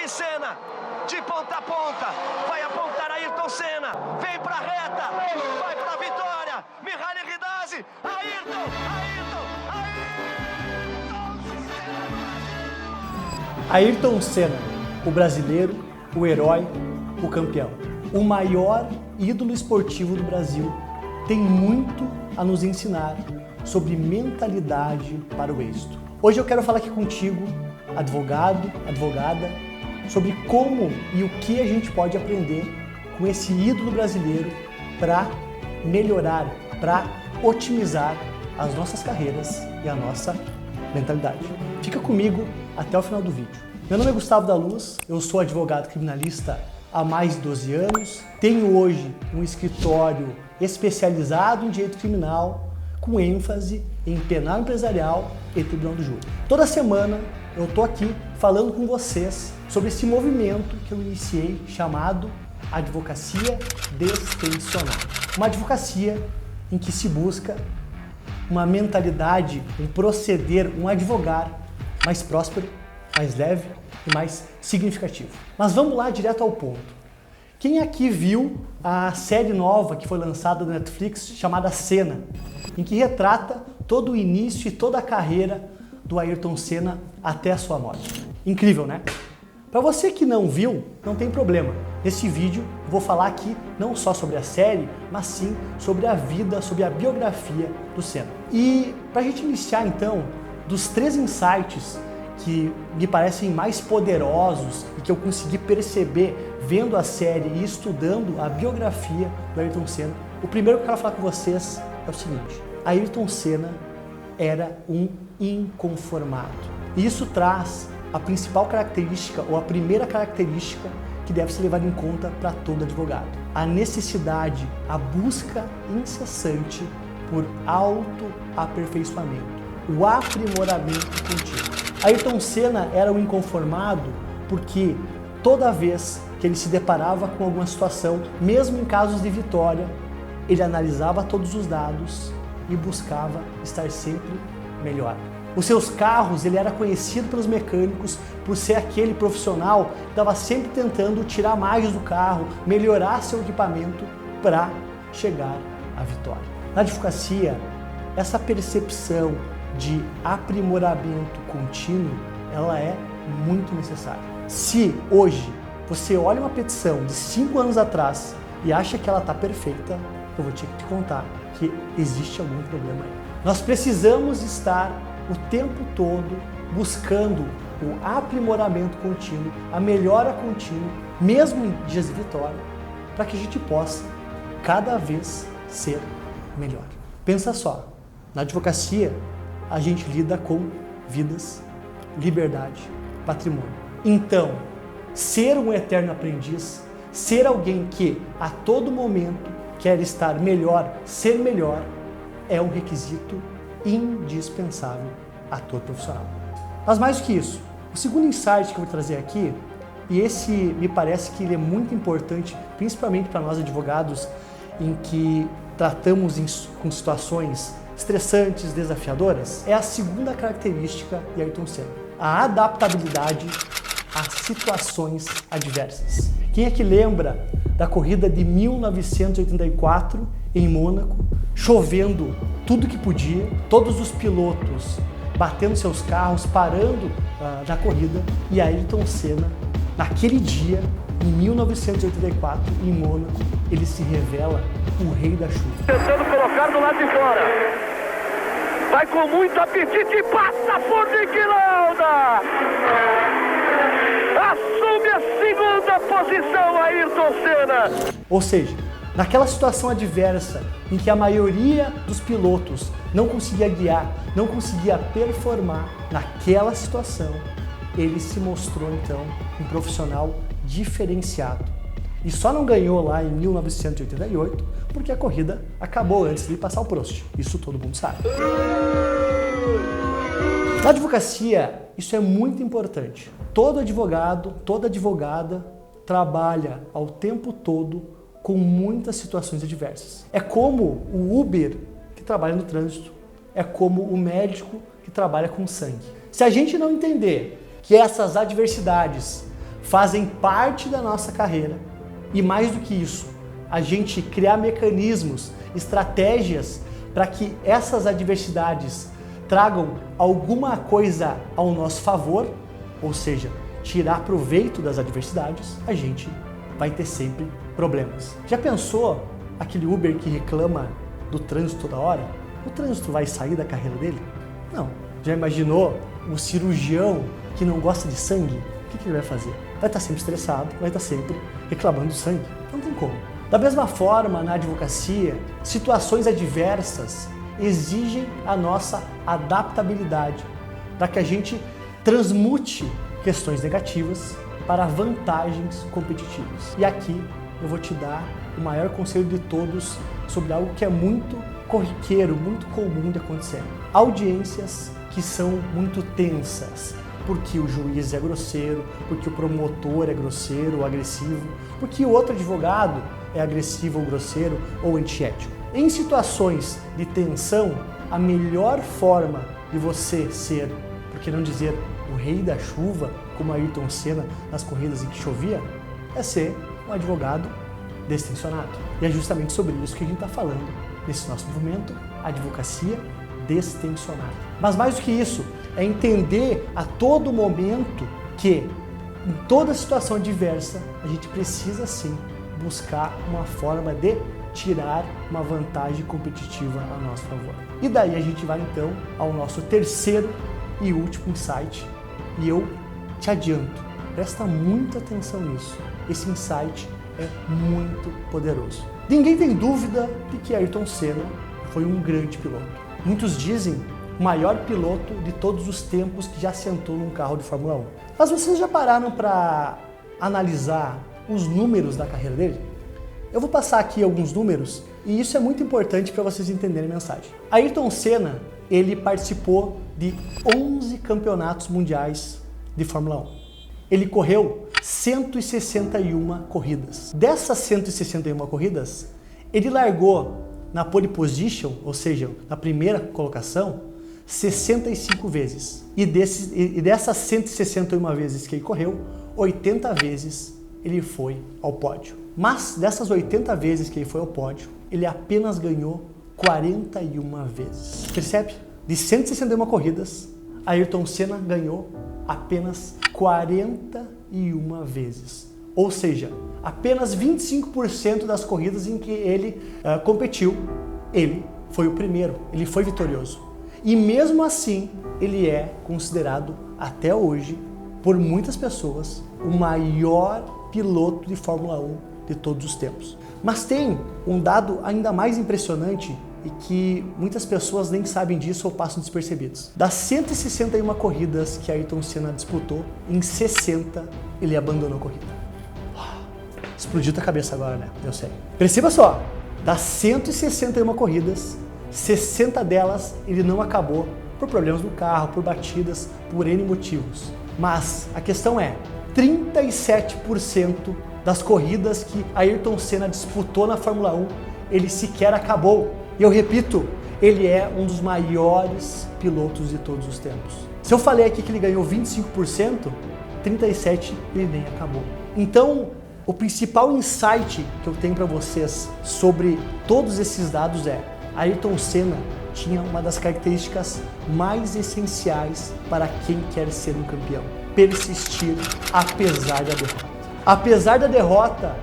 aí, Senna, de ponta a ponta, vai apontar Ayrton Senna, vem pra reta, vai pra vitória, Mihaly Ridazzi, Ayrton, Ayrton Senna, o brasileiro, o herói, o campeão. O maior ídolo esportivo do Brasil tem muito a nos ensinar sobre mentalidade para o êxito. Hoje eu quero falar aqui contigo, advogado, advogada, sobre como e o que a gente pode aprender com esse ídolo brasileiro para melhorar, para otimizar as nossas carreiras e a nossa mentalidade. Fica comigo até o final do vídeo. Meu nome é Gustavo da Luz, eu sou advogado criminalista há mais de 12 anos, tenho hoje um escritório especializado em direito criminal com ênfase em penal empresarial e tribunal do júri. Toda semana eu estou aqui falando com vocês sobre esse movimento que eu iniciei chamado Advocacia Destensional. Uma advocacia em que se busca uma mentalidade, um proceder, um advogar mais próspero, mais leve e mais significativo. Mas vamos lá direto ao ponto. Quem aqui viu a série nova que foi lançada na Netflix chamada Senna, em que retrata todo o início e toda a carreira do Ayrton Senna até a sua morte? Incrível, né? Para você que não viu, não tem problema. Nesse vídeo vou falar aqui não só sobre a série, mas sim sobre a vida, sobre a biografia do Senna. E para a gente iniciar então, dos 3 insights que me parecem mais poderosos e que eu consegui perceber vendo a série e estudando a biografia do Ayrton Senna, o primeiro que eu quero falar com vocês é o seguinte: Ayrton Senna era um inconformado. E isso traz a principal característica, ou a primeira característica que deve ser levada em conta para todo advogado: a necessidade, a busca incessante por autoaperfeiçoamento, o aprimoramento contínuo. Ayrton Senna era um inconformado porque toda vez que ele se deparava com alguma situação, mesmo em casos de vitória, ele analisava todos os dados e buscava estar sempre melhor. Os seus carros, ele era conhecido pelos mecânicos por ser aquele profissional que estava sempre tentando tirar mais do carro, melhorar seu equipamento para chegar à vitória. Na advocacia, essa percepção de aprimoramento contínuo, ela é muito necessária. Se hoje você olha uma petição de 5 anos atrás e acha que ela está perfeita, eu vou te contar que existe algum problema aí. Nós precisamos estar o tempo todo buscando o aprimoramento contínuo, a melhora contínua, mesmo em dias de vitória, para que a gente possa cada vez ser melhor. Pensa só, na advocacia a gente lida com vidas, liberdade, patrimônio. Então, ser um eterno aprendiz, ser alguém que a todo momento quer estar melhor, ser melhor, é um requisito indispensável a todo profissional. Mas mais do que isso, o segundo insight que eu vou trazer aqui, e esse me parece que ele é muito importante, principalmente para nós advogados, em que tratamos com situações estressantes, desafiadoras, é a segunda característica de Ayrton Senna: a adaptabilidade a situações adversas. Quem é que lembra da corrida de 1984 em Mônaco, chovendo tudo que podia, todos os pilotos batendo seus carros, parando na corrida, e Ayrton Senna, naquele dia, em 1984, em Mônaco, ele se revela o rei da chuva. Tentando colocar do lado de fora. Vai com muito apetite e passa por Niki Lauda. Assume a segunda posição Ayrton Senna. Ou seja, naquela situação adversa em que a maioria dos pilotos não conseguia guiar, não conseguia performar naquela situação, ele se mostrou então um profissional diferenciado. E só não ganhou lá em 1988 porque a corrida acabou antes de passar o Prost. Isso todo mundo sabe. Na advocacia, isso é muito importante. Todo advogado, toda advogada trabalha ao tempo todo com muitas situações adversas. É como o Uber que trabalha no trânsito, é como o médico que trabalha com sangue. Se a gente não entender que essas adversidades fazem parte da nossa carreira. E mais do que isso, a gente criar mecanismos, estratégias para que essas adversidades tragam alguma coisa ao nosso favor, ou seja, tirar proveito das adversidades, a gente vai ter sempre problemas. Já pensou aquele Uber que reclama do trânsito toda hora? O trânsito vai sair da carreira dele? Não. Já imaginou um cirurgião que não gosta de sangue? O que ele vai fazer? Vai estar sempre estressado, vai estar sempre reclamando do sangue. Não tem como. Da mesma forma, na advocacia, situações adversas exigem a nossa adaptabilidade para que a gente transmute questões negativas para vantagens competitivas. E aqui eu vou te dar o maior conselho de todos sobre algo que é muito corriqueiro, muito comum de acontecer. Audiências que são muito tensas, porque o juiz é grosseiro, porque o promotor é grosseiro ou agressivo, porque o outro advogado é agressivo ou grosseiro ou antiético. Em situações de tensão, a melhor forma de você ser, por que não dizer o rei da chuva, como Ayrton Senna nas corridas em que chovia, é ser um advogado destensionado. E é justamente sobre isso que a gente está falando nesse nosso movimento, advocacia destensionada. Mas mais do que isso, é entender a todo momento que, em toda situação adversa, a gente precisa sim buscar uma forma de tirar uma vantagem competitiva a nosso favor. E daí a gente vai então ao nosso terceiro e último insight. E eu te adianto, presta muita atenção nisso. Esse insight é muito poderoso. Ninguém tem dúvida de que Ayrton Senna foi um grande piloto. Muitos dizem o maior piloto de todos os tempos que já sentou num carro de Fórmula 1. Mas vocês já pararam para analisar os números da carreira dele? Eu vou passar aqui alguns números e isso é muito importante para vocês entenderem a mensagem. Ayrton Senna, ele participou de 11 campeonatos mundiais de Fórmula 1. Ele correu 161 corridas. Dessas 161 corridas, ele largou na pole position, ou seja, na primeira colocação, 65 vezes. E dessas 161 vezes que ele correu, 80 vezes ele foi ao pódio. Mas dessas 80 vezes que ele foi ao pódio, ele apenas ganhou 41 vezes. Percebe? De 161 corridas, Ayrton Senna ganhou apenas 41 vezes. Ou seja, apenas 25% das corridas em que ele competiu, ele foi o primeiro, ele foi vitorioso. E mesmo assim, ele é considerado até hoje, por muitas pessoas, o maior piloto de Fórmula 1 de todos os tempos. Mas tem um dado ainda mais impressionante e que muitas pessoas nem sabem disso ou passam despercebidos. Das 161 corridas que Ayrton Senna disputou, em 60 ele abandonou a corrida. Explodiu tua cabeça agora, né? Eu sei. Perceba só, das 161 corridas, 60 delas ele não acabou por problemas do carro, por batidas, por N motivos. Mas a questão é, 37% das corridas que Ayrton Senna disputou na Fórmula 1, ele sequer acabou. E eu repito, ele é um dos maiores pilotos de todos os tempos. Se eu falei aqui que ele ganhou 25%, 37% ele nem acabou. Então, o principal insight que eu tenho para vocês sobre todos esses dados é: Ayrton Senna tinha uma das características mais essenciais para quem quer ser um campeão: persistir apesar da derrota. Apesar da derrota,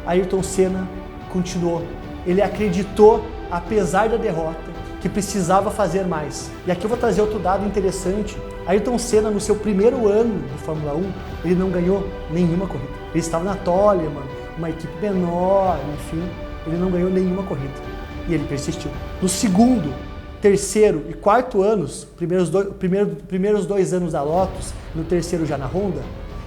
Ayrton Senna continuou. Ele acreditou, apesar da derrota, que precisava fazer mais. E aqui eu vou trazer outro dado interessante. Ayrton Senna, no seu primeiro ano de Fórmula 1, ele não ganhou nenhuma corrida. Ele estava na Toleman, uma equipe menor, enfim, ele não ganhou nenhuma corrida. E ele persistiu. No segundo, terceiro e quarto anos, primeiros dois anos da Lotus, no terceiro já na Honda,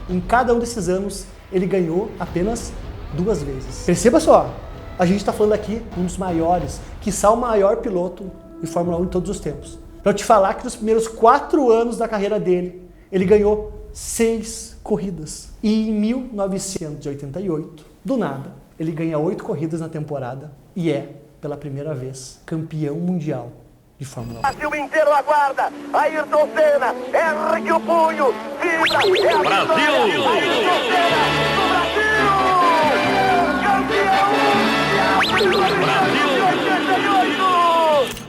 em cada um desses anos ele ganhou apenas 2 vezes. Perceba só, a gente está falando aqui de um dos maiores, quiçá o maior piloto de Fórmula 1 de todos os tempos. Para eu te falar que nos primeiros 4 anos da carreira dele, ele ganhou 6 corridas. E em 1988, do nada, ele ganha 8 corridas na temporada e é, pela primeira vez, campeão mundial de Fórmula 1. O Brasil inteiro aguarda. Ayrton Senna ergue o punho, vibra, é a Brasil! Ayrton Senna!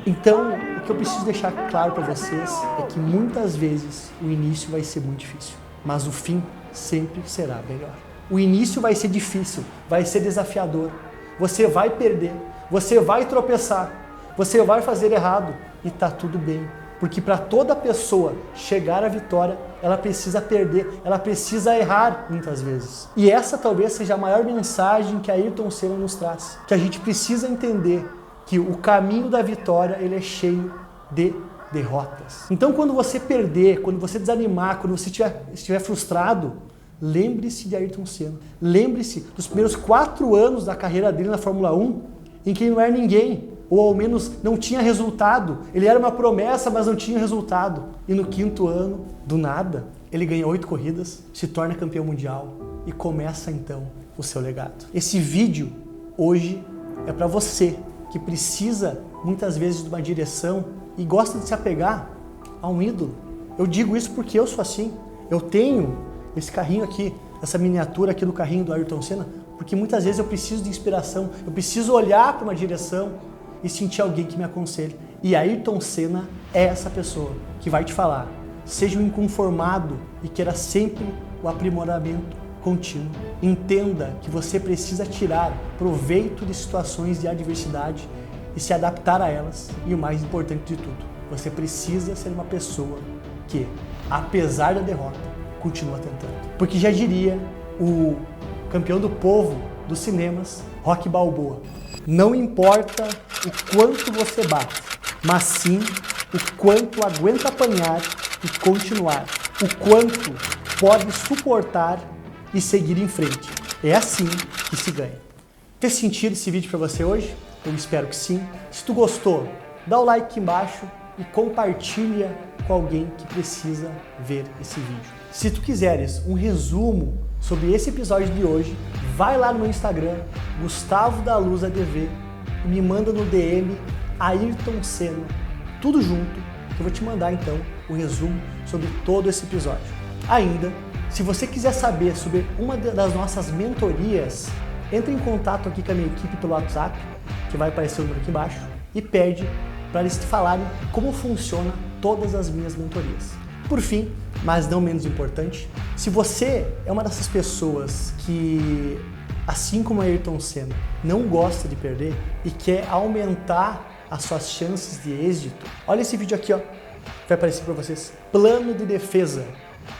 Então, o que eu preciso deixar claro para vocês é que muitas vezes o início vai ser muito difícil, mas o fim sempre será melhor. O início vai ser difícil, vai ser desafiador. Você vai perder, você vai tropeçar, você vai fazer errado e tá tudo bem. Porque para toda pessoa chegar à vitória, ela precisa perder, ela precisa errar muitas vezes. E essa talvez seja a maior mensagem que Ayrton Senna nos traz. Que a gente precisa entender que o caminho da vitória ele é cheio de derrotas. Então quando você perder, quando você desanimar, quando você estiver frustrado, lembre-se de Ayrton Senna. Lembre-se dos primeiros 4 anos da carreira dele na Fórmula 1, em que ele não era ninguém. Ou ao menos não tinha resultado. Ele era uma promessa, mas não tinha resultado. E no 5º ano, do nada, ele ganha 8 corridas, se torna campeão mundial e começa então o seu legado. Esse vídeo hoje é para você que precisa muitas vezes de uma direção e gosta de se apegar a um ídolo. Eu digo isso porque eu sou assim. Eu tenho esse carrinho aqui, essa miniatura aqui do carrinho do Ayrton Senna, porque muitas vezes eu preciso de inspiração, eu preciso olhar para uma direção e sentir alguém que me aconselhe. E Ayrton Senna é essa pessoa que vai te falar, seja um inconformado e queira sempre o aprimoramento contínuo. Entenda que você precisa tirar proveito de situações de adversidade e se adaptar a elas. E o mais importante de tudo, você precisa ser uma pessoa que, apesar da derrota, continua tentando. Porque já diria o campeão do povo dos cinemas, Rocky Balboa, não importa o quanto você bate, mas sim o quanto aguenta apanhar e continuar, o quanto pode suportar e seguir em frente. É assim que se ganha. Fez sentido esse vídeo para você hoje? Eu espero que sim. Se tu gostou, dá o like aqui embaixo e compartilha com alguém que precisa ver esse vídeo. Se tu quiseres um resumo sobre esse episódio de hoje, vai lá no meu Instagram, Gustavo da Luz ADV, e me manda no DM Ayrton Senna, tudo junto, que eu vou te mandar então o resumo sobre todo esse episódio. Ainda, se você quiser saber sobre uma das nossas mentorias, entre em contato aqui com a minha equipe pelo WhatsApp, que vai aparecer o número aqui embaixo, e pede para eles te falarem como funciona todas as minhas mentorias. Por fim, mas não menos importante, se você é uma dessas pessoas que, assim como Ayrton Senna, não gosta de perder e quer aumentar as suas chances de êxito, olha esse vídeo aqui, ó, vai aparecer para vocês. Plano de defesa,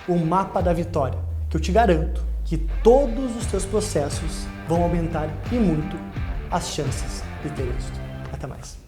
o mapa da vitória, que eu te garanto que todos os teus processos vão aumentar e muito as chances de ter êxito. Até mais.